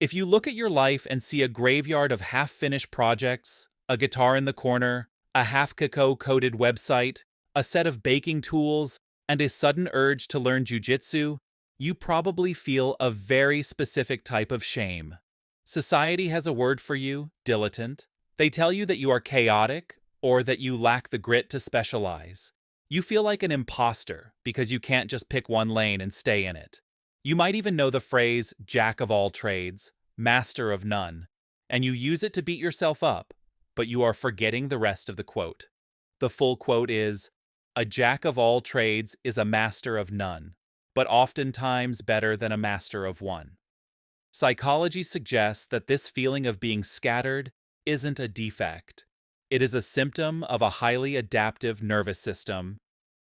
If you look at your life and see a graveyard of half-finished projects, a guitar in the corner, a half-cacao-coated website, a set of baking tools, and a sudden urge to learn jujitsu, you probably feel a very specific type of shame. Society has a word for you, dilettante. They tell you that you are chaotic or that you lack the grit to specialize. You feel like an imposter because you can't just pick one lane and stay in it. You might even know the phrase jack of all trades, master of none, and you use it to beat yourself up, but you are forgetting the rest of the quote. The full quote is, "A jack of all trades is a master of none, but oftentimes better than a master of one." Psychology suggests that this feeling of being scattered isn't a defect. It is a symptom of a highly adaptive nervous system.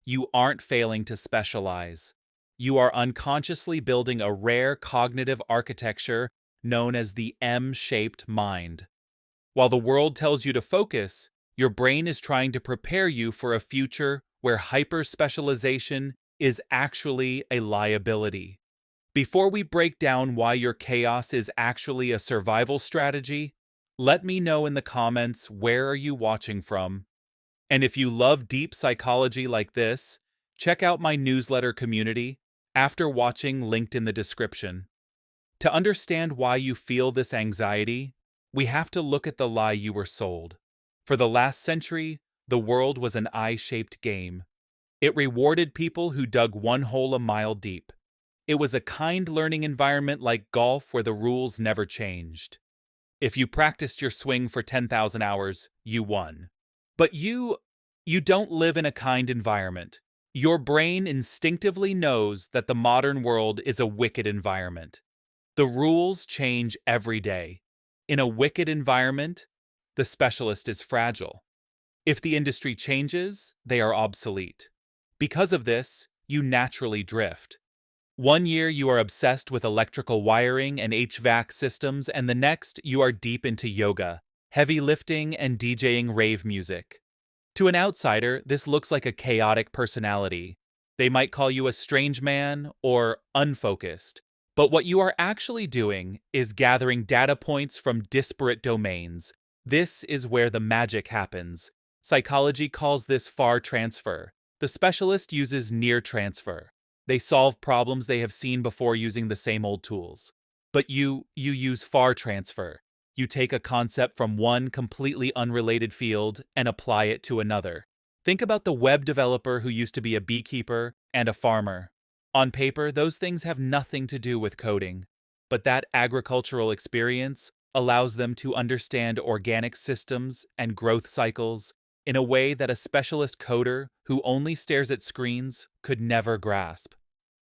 You aren't failing to specialize. You are unconsciously building a rare cognitive architecture known as the M-shaped mind. While the world tells you to focus, your brain is trying to prepare you for a future where hyper-specialization is actually a liability. Before we break down why your chaos is actually a survival strategy, let me know in the comments where are you watching from. And if you love deep psychology like this, check out my newsletter community after watching linked in the description. To understand why you feel this anxiety, we have to look at the lie you were sold. For the last century, the world was an I-shaped game. It rewarded people who dug one hole a mile deep. It was a kind learning environment like golf where the rules never changed. If you practiced your swing for 10,000 hours, you won. But you don't live in a kind environment. Your brain instinctively knows that the modern world is a wicked environment. The rules change every day. In a wicked environment, the specialist is fragile. If the industry changes, they are obsolete. Because of this, you naturally drift. One year you are obsessed with electrical wiring and HVAC systems, and the next you are deep into yoga, heavy lifting, and DJing rave music. To an outsider, this looks like a chaotic personality. They might call you a strange man or unfocused. But what you are actually doing is gathering data points from disparate domains. This is where the magic happens. Psychology calls this far transfer. The specialist uses near transfer. They solve problems they have seen before using the same old tools. But you use far transfer. You take a concept from one completely unrelated field and apply it to another. Think about the web developer who used to be a beekeeper and a farmer. On paper, those things have nothing to do with coding, but that agricultural experience allows them to understand organic systems and growth cycles in a way that a specialist coder who only stares at screens could never grasp.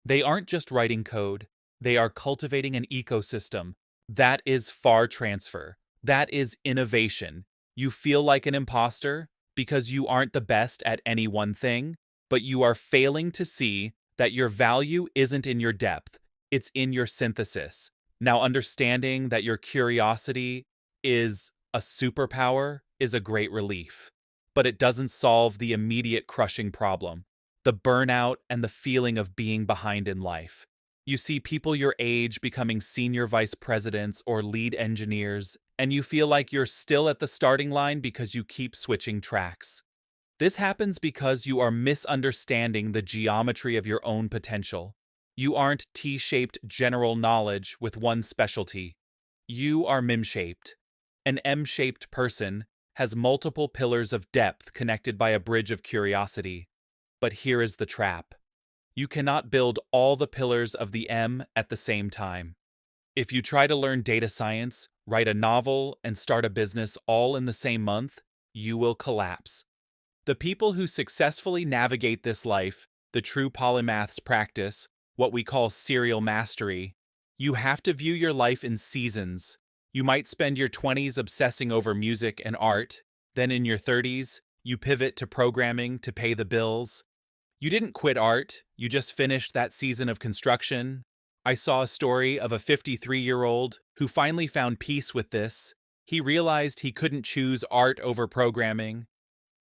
They aren't just writing code, they are cultivating an ecosystem. That is far transfer. That is innovation. You feel like an imposter because you aren't the best at any one thing, but you are failing to see that your value isn't in your depth, it's in your synthesis. Now, understanding that your curiosity is a superpower is a great relief, but it doesn't solve the immediate crushing problem, the burnout and the feeling of being behind in life. You see people your age becoming senior vice presidents or lead engineers, and you feel like you're still at the starting line because you keep switching tracks. This happens because you are misunderstanding the geometry of your own potential. You aren't T-shaped general knowledge with one specialty. You are MIM-shaped. An M-shaped person has multiple pillars of depth connected by a bridge of curiosity. But here is the trap. You cannot build all the pillars of the M at the same time. If you try to learn data science, write a novel, and start a business all in the same month, you will collapse. The people who successfully navigate this life, the true polymaths practice, what we call serial mastery. You have to view your life in seasons. You might spend your 20s obsessing over music and art, then in your 30s, you pivot to programming to pay the bills. You didn't quit art, you just finished that season of construction. I saw a story of a 53-year-old who finally found peace with this. He realized he couldn't choose art over programming.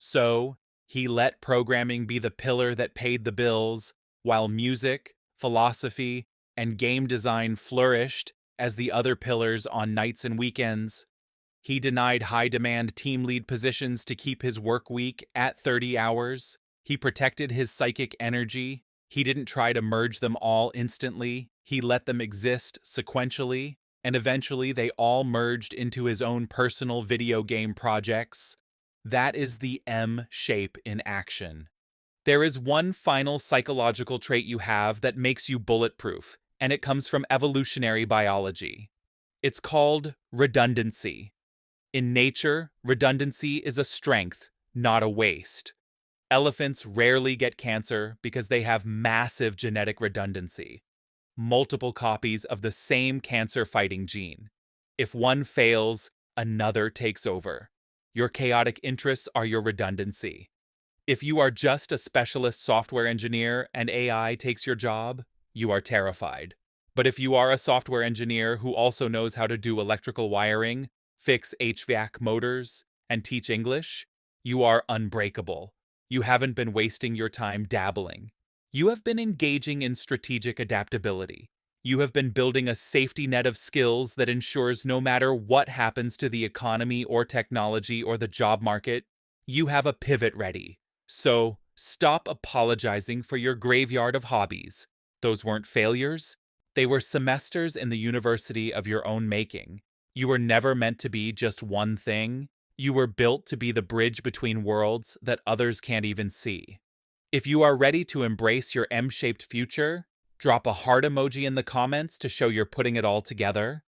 So, he let programming be the pillar that paid the bills, while music, philosophy, and game design flourished as the other pillars on nights and weekends. He denied high-demand team lead positions to keep his work week at 30 hours. He protected his psychic energy. He didn't try to merge them all instantly. He let them exist sequentially, and eventually they all merged into his own personal video game projects. That is the M shape in action. There is one final psychological trait you have that makes you bulletproof, and it comes from evolutionary biology. It's called redundancy. In nature, redundancy is a strength, not a waste. Elephants rarely get cancer because they have massive genetic redundancy, multiple copies of the same cancer-fighting gene. If one fails, another takes over. Your chaotic interests are your redundancy. If you are just a specialist software engineer and AI takes your job, you are terrified. But if you are a software engineer who also knows how to do electrical wiring, fix HVAC motors, and teach English, you are unbreakable. You haven't been wasting your time dabbling. You have been engaging in strategic adaptability. You have been building a safety net of skills that ensures no matter what happens to the economy or technology or the job market, you have a pivot ready. So, stop apologizing for your graveyard of hobbies. Those weren't failures. They were semesters in the university of your own making. You were never meant to be just one thing. You were built to be the bridge between worlds that others can't even see. If you are ready to embrace your M-shaped future, drop a heart emoji in the comments to show you're putting it all together.